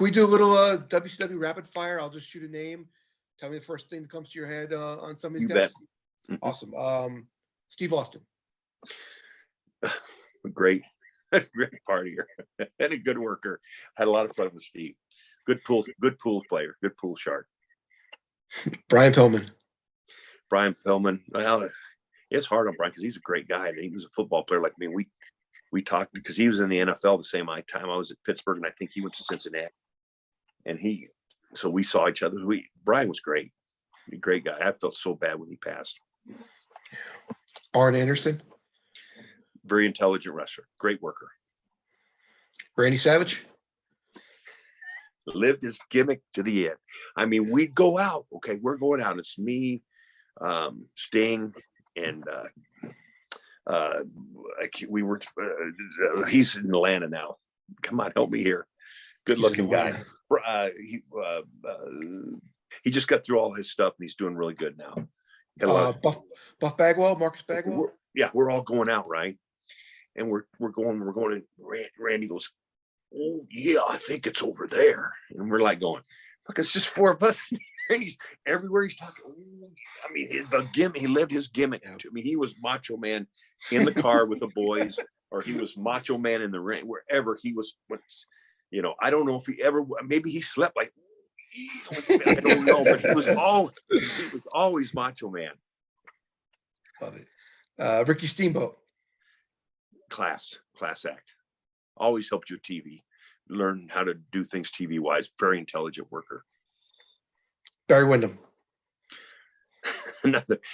Can we do a little WCW rapid fire? I'll just shoot a name. Tell me the first thing that comes to your head on some of these You guys. bet. Awesome. Steve Austin. Great partier and a good worker. Had a lot of fun with Steve. Good pool player, good pool shark. Brian Pillman. Well, it's hard on Brian because he's a great guy. He was a football player like me. We talked because he was in the NFL the same time I was at Pittsburgh, and I think he went to Cincinnati. And so we saw each other. Brian was great. A great guy. I felt so bad when he passed. Arn Anderson. Very intelligent wrestler. Great worker. Randy Savage. Lived his gimmick to the end. I mean, we'd go out. Okay, we're going out. It's me, Sting, and he's in Atlanta now. Come on, help me here. Good looking guy. He just got through all his stuff and he's doing really good now. Buff Bagwell, Marcus Bagwell. We're all going out, right? And we're going, and Randy goes, "Oh yeah, I think it's over there." And we're like going, "Look, it's just four of us." And he's everywhere he's talking. I mean, the gimmick, he lived his gimmick. I mean, he was Macho Man in the car with the boys, or he was Macho Man in the ring, wherever he was. I don't know if he ever, maybe he slept like, I don't know, but he was always Macho Man. Love it. Ricky Steamboat. Class act. Always helped you with TV. Learn how to do things TV wise. Very intelligent worker. Barry Windham.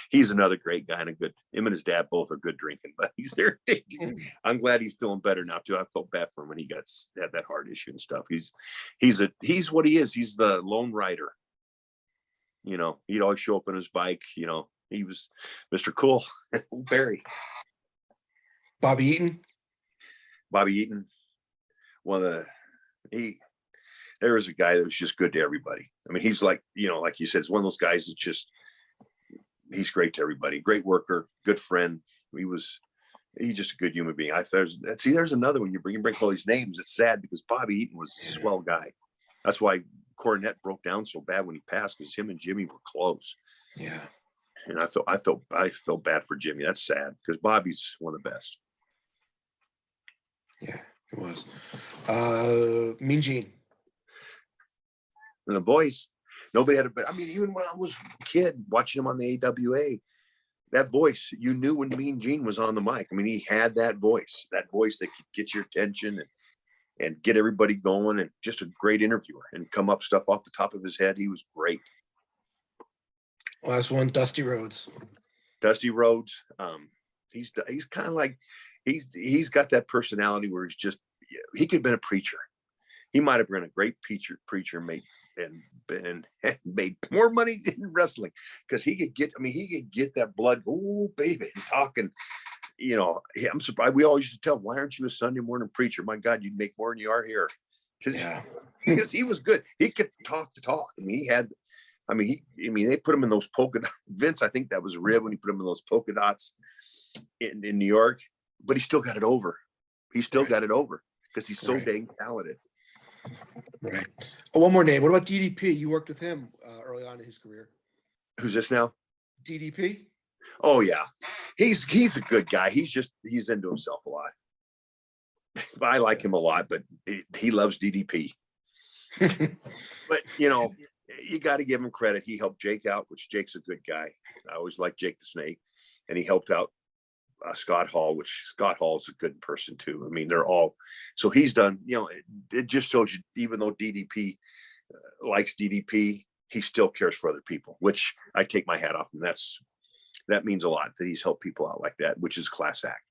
He's another great guy and him and his dad both are good drinking, but he's there. I'm glad he's feeling better now too. I felt bad for him when he had that heart issue and stuff. He's what he is. He's the lone rider. He'd always show up on his bike. He was Mr. Cool. Barry. Bobby Eaton. There was a guy that was just good to everybody. I mean, he's like, like you said, it's one of those guys that he's great to everybody. Great worker, good friend. He's just a good human being. There's another one. You bring all these names. It's sad because Bobby Eaton was a swell guy. That's why Cornette broke down so bad when he passed, because him and Jimmy were close. Yeah. And I felt bad for Jimmy. That's sad because Bobby's one of the best. Yeah, it was. Mean Gene. And the voice, nobody had even when I was a kid watching him on the AWA, that voice, you knew when Mean Gene was on the mic. I mean, he had that voice that could get your attention and get everybody going, and just a great interviewer and come up stuff off the top of his head. He was great. Last one, Dusty Rhodes. He's kind of like, he's got that personality where he could have been a preacher. He might have been a great preacher, made more money in wrestling because he could get that blood. Oh, baby, talking. I'm surprised. We always used to tell him, "Why aren't you a Sunday morning preacher? My God, you'd make more than you are here." Because he was good. He could talk the talk. They put him in those polka dots. Vince, I think that was a rib when he put him in those polka dots in New York, but he still got it over. Got it over because he's so dang talented. Right. Oh, one more name. What about DDP? You worked with him early on in his career. Who's this now? DDP. Oh yeah, he's a good guy. He's into himself a lot. I like him a lot, but he loves DDP. But you got to give him credit. He helped Jake out, which Jake's a good guy. I always liked Jake the Snake, and he helped out Scott Hall, which Scott Hall is a good person too. I mean, they're all, so he's done, it just shows you, even though DDP likes DDP, he still cares for other people, which I take my hat off. And that means a lot that he's helped people out like that, which is class act.